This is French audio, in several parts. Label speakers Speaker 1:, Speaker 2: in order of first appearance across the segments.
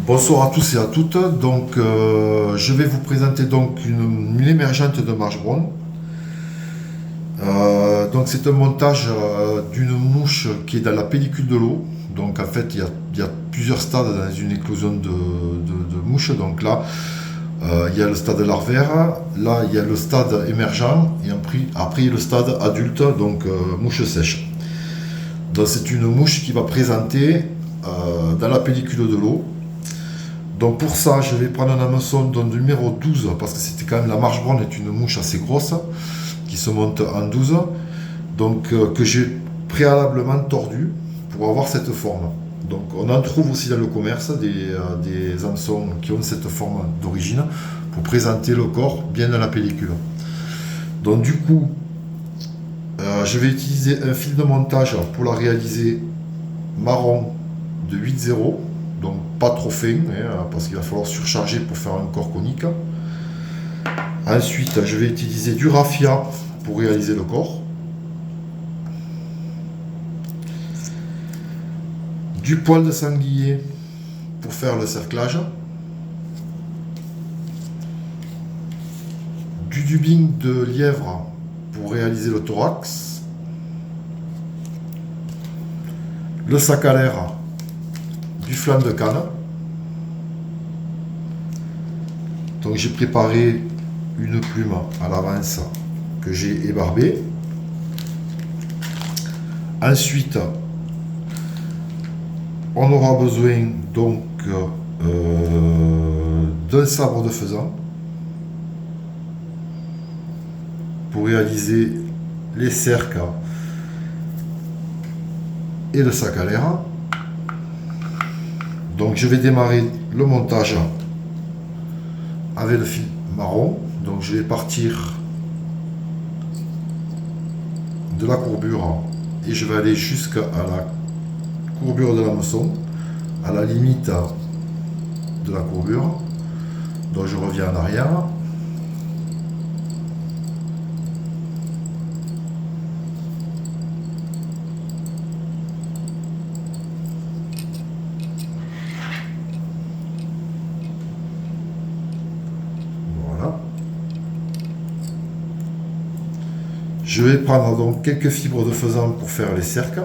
Speaker 1: Bonsoir à tous et à toutes. Donc, je vais vous présenter donc une émergente de Marsh Brown. Donc, c'est un montage d'une mouche qui est dans la pellicule de l'eau. Donc, en fait, il y a plusieurs stades dans une éclosion de mouches. Donc là, il y a le stade larvaire, là, il y a le stade émergent, et après, il y a le stade adulte, donc mouche sèche. Donc, c'est une mouche qui va présenter dans la pellicule de l'eau. Donc pour ça, je vais prendre un hameçon d'un numéro 12, parce que c'était quand même la Marsh Brown est une mouche assez grosse, qui se monte en 12, donc que j'ai préalablement tordu pour avoir cette forme. Donc on en trouve aussi dans le commerce des hameçons qui ont cette forme d'origine, pour présenter le corps bien dans la pellicule. Donc du coup, je vais utiliser un fil de montage pour la réaliser marron de 8,0. Donc pas trop fin, parce qu'il va falloir surcharger pour faire un corps conique. Ensuite, je vais utiliser du raffia pour réaliser le corps. Du poil de sanglier pour faire le cerclage. Du dubbing de lièvre pour réaliser le thorax. Le sac à l'air, du flanc de canne. Donc j'ai préparé une plume à l'avance que j'ai ébarbée. Ensuite, on aura besoin donc d'un sabre de faisan pour réaliser les cercles et le sac à l'air. Donc je vais démarrer le montage avec le fil marron. Donc je vais partir de la courbure et je vais aller jusqu'à la courbure de l'hameçon, à la limite de la courbure. Donc je reviens en arrière. Je vais prendre donc quelques fibres de faisan pour faire les cercles.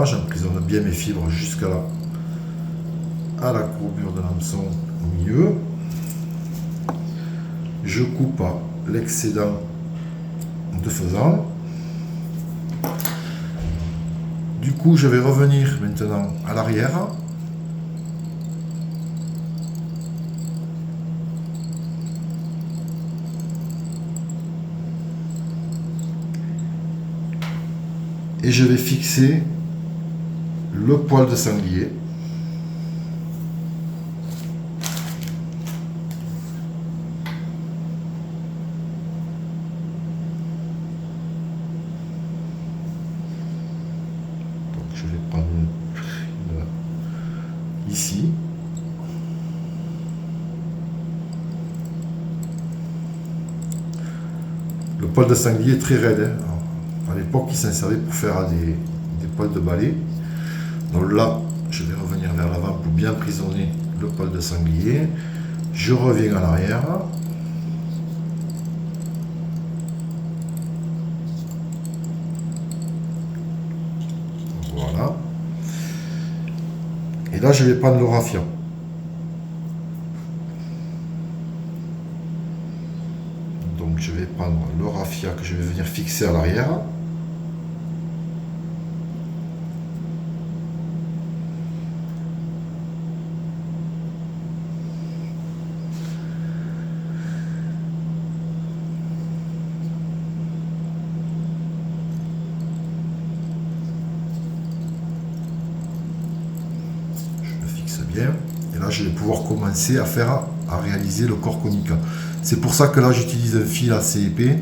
Speaker 1: J'emprisonne bien mes fibres jusqu'à là, à la courbure de l'hameçon au milieu. Je coupe l'excédent de faisan. Du coup, je vais revenir maintenant à l'arrière. Et je vais fixer le poil de sanglier. Donc je vais prendre ici. Le poil de sanglier est très raide. À l'époque, il s'en servait pour faire des poils de balai. Donc là, je vais revenir vers l'avant pour bien emprisonner le poil de sanglier. Je reviens en arrière. Voilà. Et là, je vais prendre le raffia. Donc je vais prendre le raffia que je vais venir fixer à l'arrière. bien. Et là, je vais pouvoir commencer à réaliser le corps conique. C'est pour ça que là, j'utilise un fil assez épais.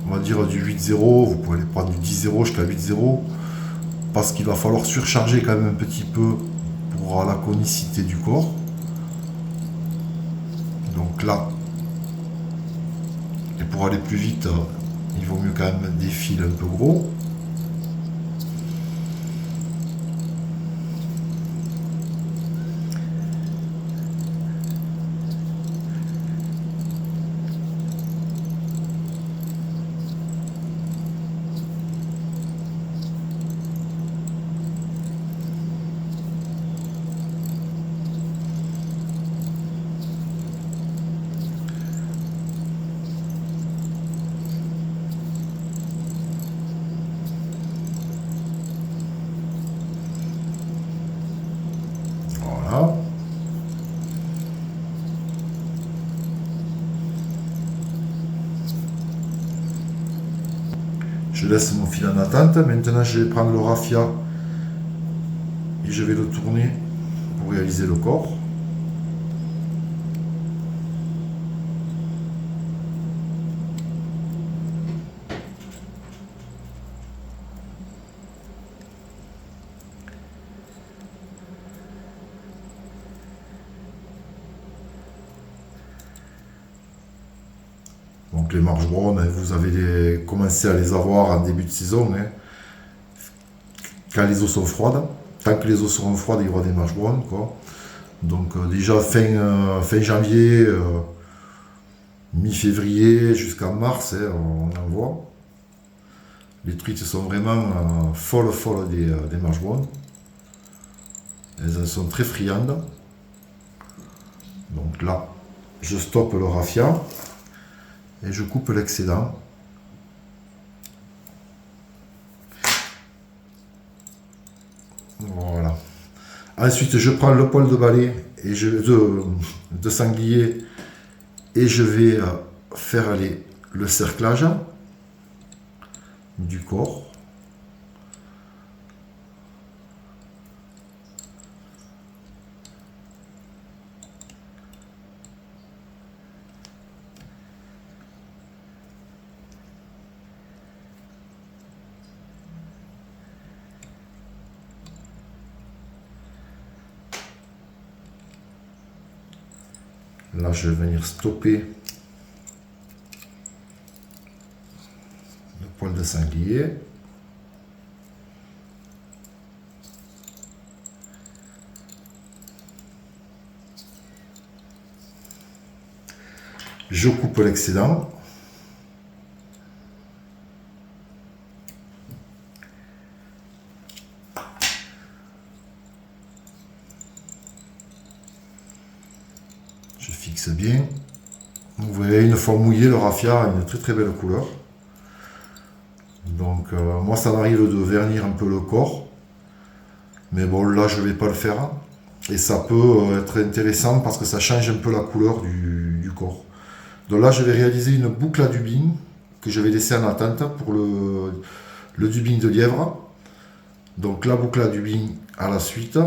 Speaker 1: On va dire du 8-0, vous pouvez aller prendre du 10-0 jusqu'à 8-0. Parce qu'il va falloir surcharger quand même un petit peu pour la conicité du corps. Donc là, et pour aller plus vite, il vaut mieux quand même des fils un peu gros. Voilà. Je laisse mon fil en attente. Maintenant, je vais prendre le raffia et je vais le tourner pour réaliser le corps. Donc les marges brownes, vous avez commencé à les avoir en début de saison, hein, quand les eaux sont froides. Tant que les eaux seront froides, il y aura des marges brownes, quoi. Donc déjà fin janvier, mi-février jusqu'à mars, hein, on en voit. Les truites sont vraiment folles des marges brownes. Elles en sont très friandes. Donc là, je stoppe le raffia et je coupe l'excédent. Voilà. Ensuite, je prends le poil de balai et de sanglier et je vais faire aller le cerclage du corps. Là, je vais venir stopper le poil de sanglier. Je coupe l'excédent. Je fixe bien. Vous voyez, une fois mouillé, le raffia a une très très belle couleur. Donc moi, ça m'arrive de vernir un peu le corps. Mais bon, là, je ne vais pas le faire. Et ça peut être intéressant parce que ça change un peu la couleur du corps. Donc là, je vais réaliser une boucle à dubbing que je vais laisser en attente pour le dubbing de lièvre. Donc la boucle à dubbing à la suite.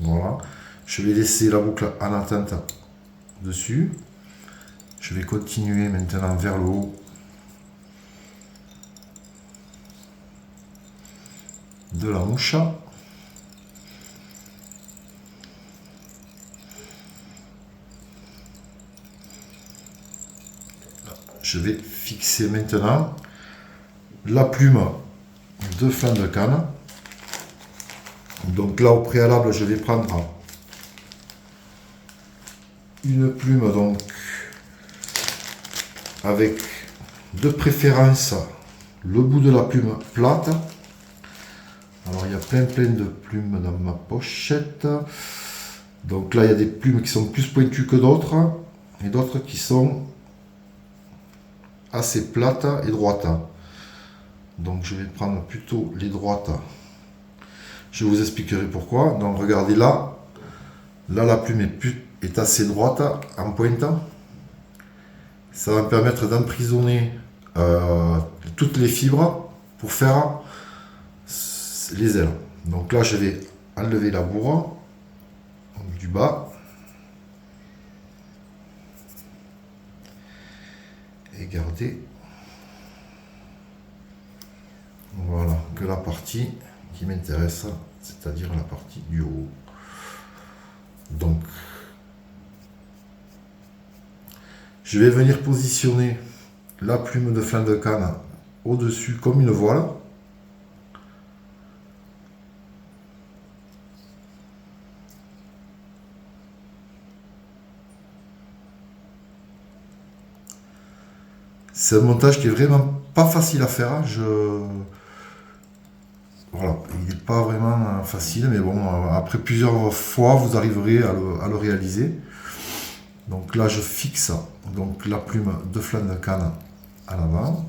Speaker 1: Voilà. Je vais laisser la boucle en attente dessus. Je vais continuer maintenant vers le haut de la mouche. Je vais fixer maintenant la plume de flanc de canne. Donc là, au préalable, je vais prendre une plume donc avec de préférence le bout de la plume plate. Alors il y a plein de plumes dans ma pochette. Donc là, il y a des plumes qui sont plus pointues que d'autres et d'autres qui sont assez plates et droites. Donc je vais prendre plutôt les droites. Je vous expliquerai pourquoi. Donc regardez là, la plume est assez droite en pointe. Ça va me permettre d'emprisonner toutes les fibres pour faire les ailes. Donc là, je vais enlever la bourre du bas et garder, voilà, que la partie qui m'intéresse, c'est-à-dire la partie du haut. Donc je vais venir positionner la plume de flanc de canne au-dessus comme une voile. C'est un montage qui est vraiment pas facile à faire. Voilà, il n'est pas vraiment facile, mais bon, après plusieurs fois, vous arriverez à le réaliser. Donc là, je fixe donc la plume de flanc de canne à l'avant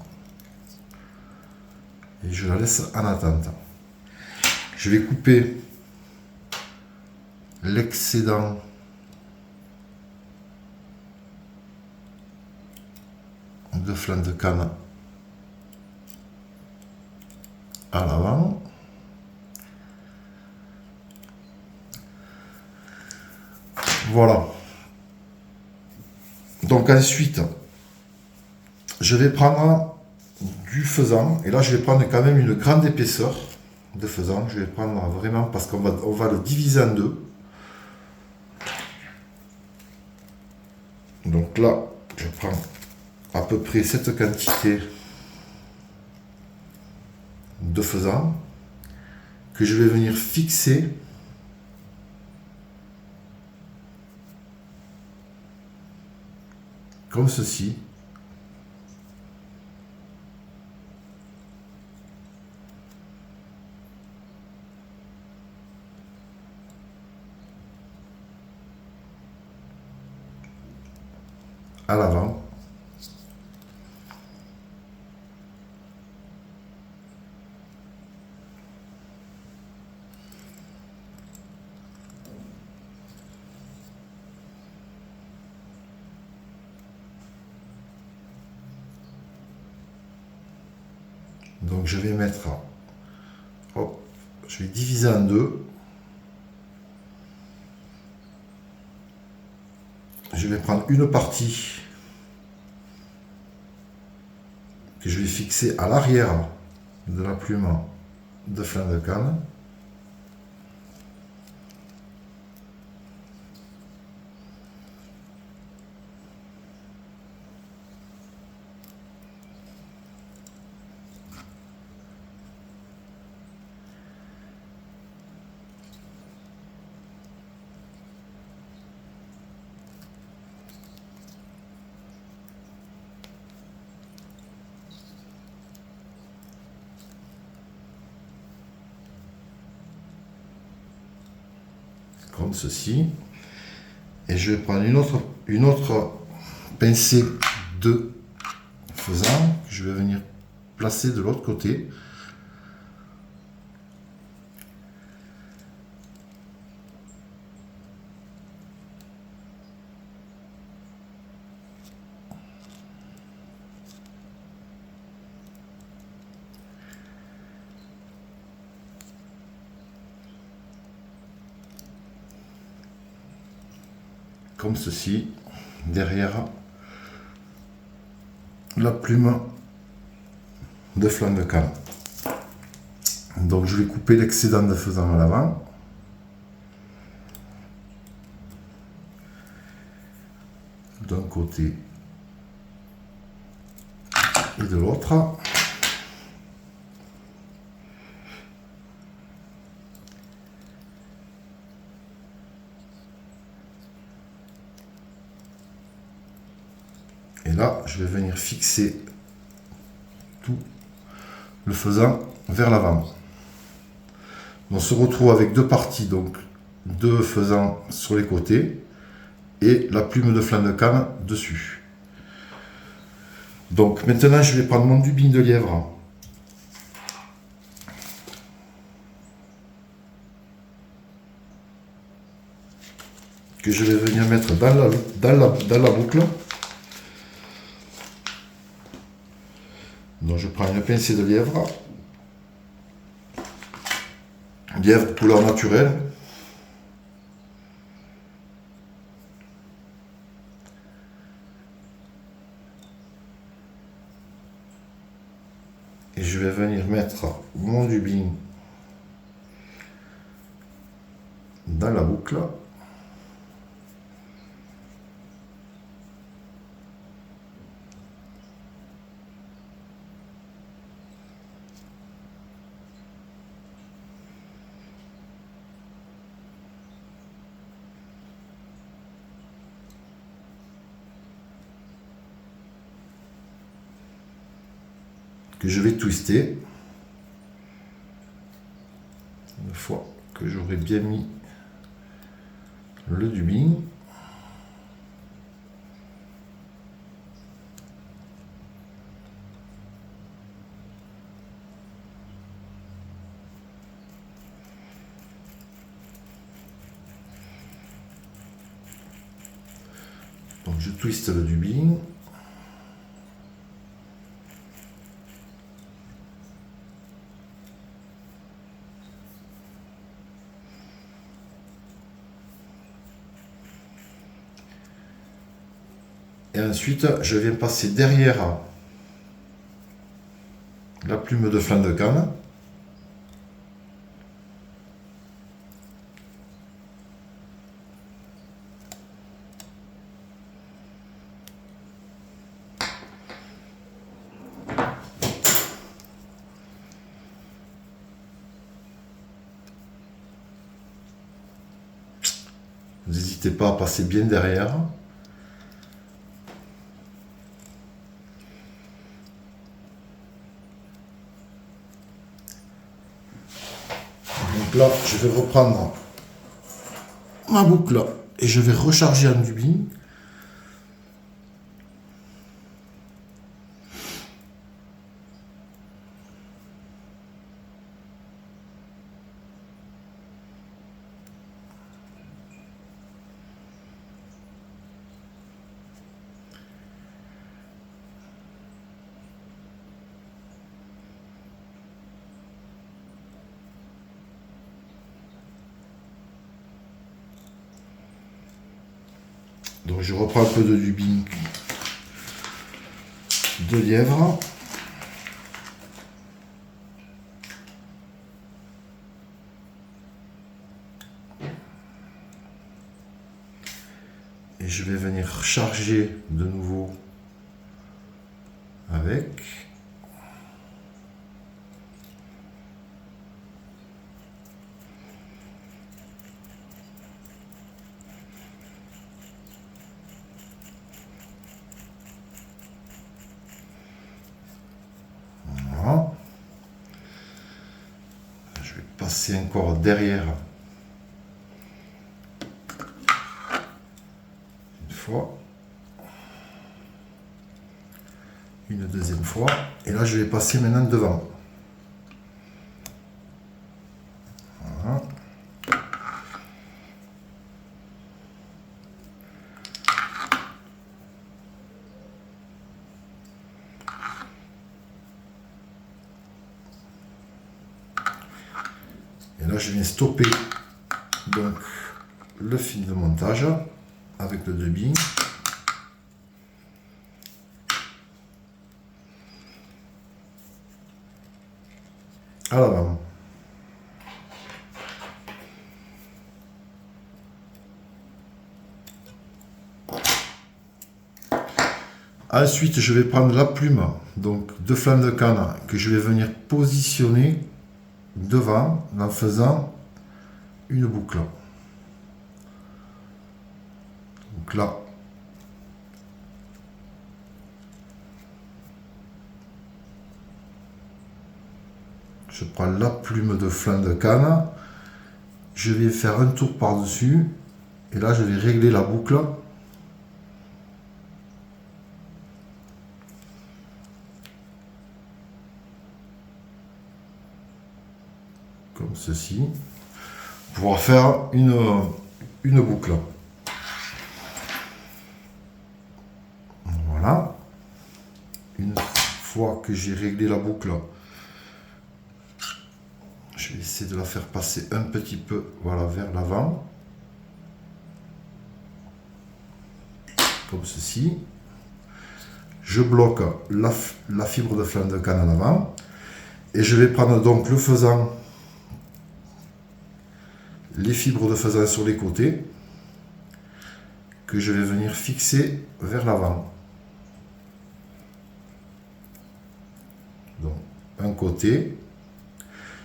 Speaker 1: et je la laisse en attente. Je vais couper l'excédent de flanc de canne à l'avant. Voilà. Donc ensuite, je vais prendre du faisan, et là je vais prendre quand même une grande épaisseur de faisan. Je vais prendre vraiment, parce qu'on va le diviser en deux. Donc là, je prends à peu près cette quantité de faisan que je vais venir fixer comme ceci. À l'avant. Donc je vais mettre, hop, je vais diviser en deux. Je vais prendre une partie que je vais fixer à l'arrière de la plume de flanc de canne. Comme ceci, et je vais prendre une autre pincée de faisan que je vais venir placer de l'autre côté. Comme ceci, derrière la plume de flanc de canne. Donc je vais couper l'excédent de faisan à l'avant. D'un côté et de l'autre. Et là, je vais venir fixer tout le faisan vers l'avant. On se retrouve avec deux parties, donc deux faisans sur les côtés et la plume de flanc de canne dessus. Donc maintenant, je vais prendre mon dubin de lièvre que je vais venir mettre dans la boucle. Donc je prends une pincée de lièvre. Lièvre couleur naturelle. Et je vais venir mettre mon dubin dans la boucle. Que je vais twister une fois que j'aurai bien mis le dubin. Donc je twiste le dubin. Et ensuite, je viens passer derrière la plume de flanc de canne. N'hésitez pas à passer bien derrière. Donc là, je vais reprendre ma boucle et je vais recharger en dubin. Donc je reprends un peu de dubin de lièvre. Et je vais venir charger de nouveau avec. Voilà. Je vais passer encore derrière. Une deuxième fois, et là je vais passer maintenant devant. Voilà. Et là je viens stopper donc le fil de montage avec le dubin. À l'avant. Ensuite, je vais prendre la plume donc de flanc de canne que je vais venir positionner devant en faisant une boucle. Donc là, je prends la plume de flanc de canne, je vais faire un tour par-dessus et là je vais régler la boucle. Comme ceci, pour pouvoir faire une boucle. Voilà. Une fois que j'ai réglé la boucle, je vais essayer de la faire passer un petit peu, voilà, vers l'avant. Comme ceci. Je bloque la fibre de flanc de canne en avant. Et je vais prendre donc le faisan, les fibres de faisan sur les côtés, que je vais venir fixer vers l'avant. Donc, un côté.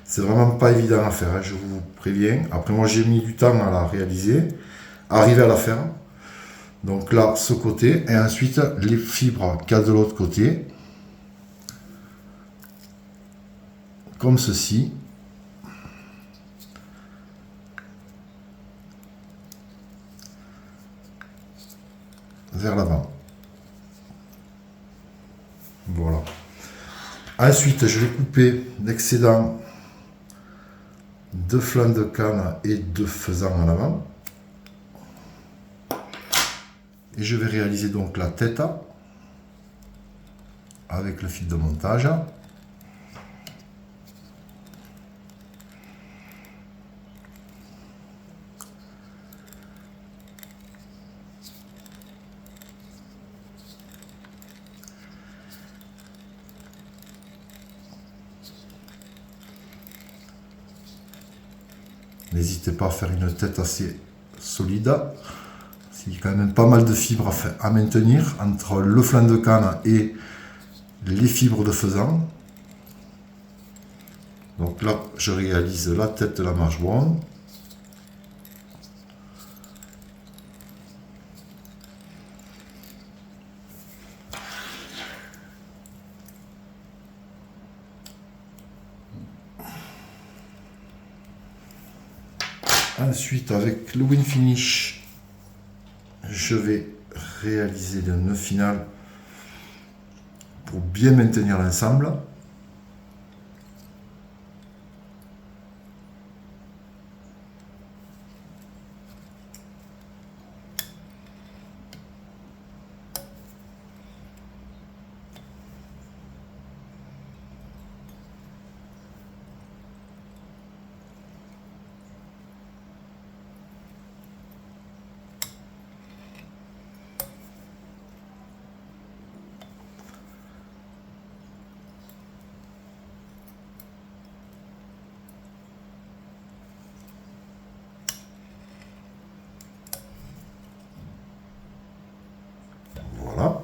Speaker 1: C'est vraiment pas évident à faire, hein, je vous préviens. Après, moi, j'ai mis du temps à la réaliser, arriver à la faire. Donc là, ce côté, et ensuite, les fibres qu'il y a de l'autre côté, comme ceci. Vers l'avant. Voilà. Ensuite, je vais couper l'excédent de flanc de canne et de faisan en avant. Et je vais réaliser donc la tête avec le fil de montage. N'hésitez pas à faire une tête assez solide. Il y a quand même pas mal de fibres à maintenir entre le flanc de canne et les fibres de faisan. Donc là, je réalise la tête de la marche brown. Ensuite, avec le win finish, je vais réaliser le nœud final pour bien maintenir l'ensemble. Voilà.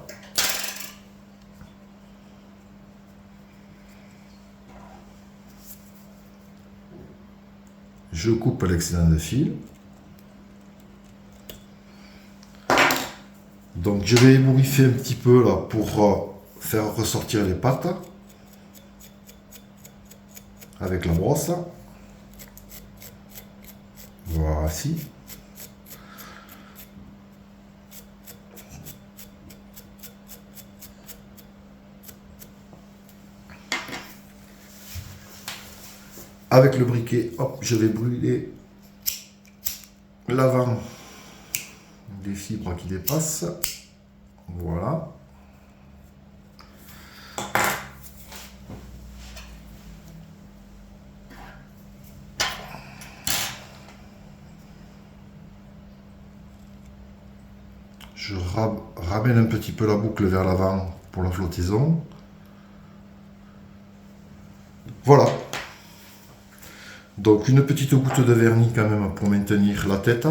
Speaker 1: Je coupe l'excédent de fil. Donc je vais ébouriffer un petit peu là pour faire ressortir les pattes avec la brosse. Voici. Avec le briquet, hop, je vais brûler l'avant des fibres qui dépassent. Voilà. Je ramène un petit peu la boucle vers l'avant pour la flottaison. Voilà. Donc une petite goutte de vernis quand même pour maintenir la tête.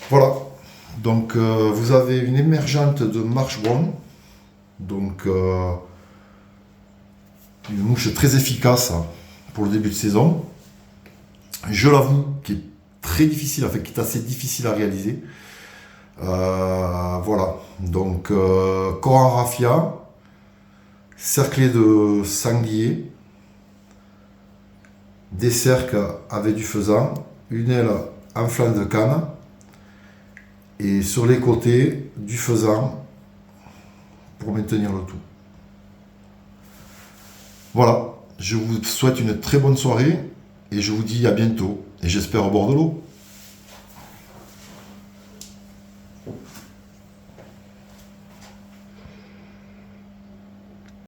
Speaker 1: Voilà. Donc vous avez une émergente de marche brown. Donc une mouche très efficace pour le début de saison. Je l'avoue, qui est très difficile, qui est assez difficile à réaliser. Voilà. Donc Coran raffia, cerclé de sanglier des cercles avec du faisan, une aile en flanc de canne, et sur les côtés du faisan pour maintenir le tout. Voilà, je vous souhaite une très bonne soirée et je vous dis à bientôt et j'espère au bord de l'eau.